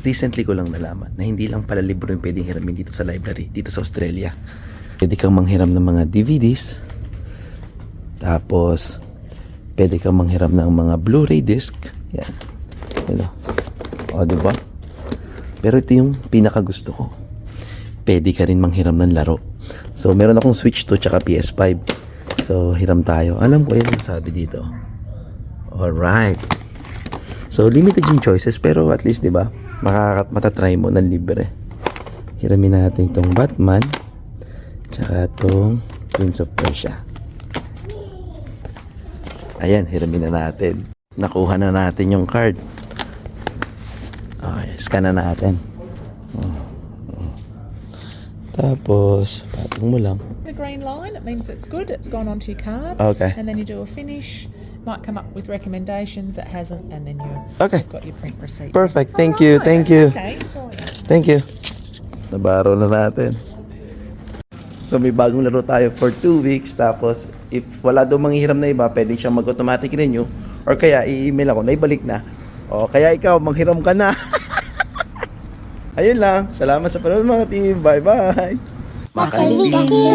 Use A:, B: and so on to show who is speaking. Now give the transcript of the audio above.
A: recently ko lang nalaman na hindi lang pala libro yung pwedeng hiramin dito sa library, dito sa Australia. Pwede kang manghiram ng mga DVDs, tapos pwede kang manghiram ng mga Blu-ray disc. Yan. Ano? O, diba? Pero ito yung pinakagusto ko. Pwede ka rin manghiram ng laro. So, meron akong Switch 2 tsaka PS5. So, hiram tayo. Alam ko yan sabi dito. Alright. So, limited yung choices, pero at least, diba, matatry mo ng libre. Hiramin natin itong Batman, tsaka itong Prince of Persia. Ayan, hiramin na natin. Nakuha na natin yung card. Okay, scan na natin. Tapos, patong mo lang.
B: The green line, it means it's good, it's gone onto your card.
A: Okay.
B: And then you do a finish, might come up with recommendations, it hasn't, and then
A: Okay.
B: you've got your print receipt.
A: Perfect. Thank you.
B: Alright,
A: Thank you.
B: Okay, enjoy it.
A: Thank you. Nabaro na natin. So may bagong laro tayo for 2 weeks. Tapos if wala daw manghihiram na iba, pwede siyang mag-automatic renew. Or kaya i-email ako na ibalik na. O kaya ikaw, manghiram ka na. Ayun lang. Salamat sa panonood mga team. Bye bye.
C: Makaliki.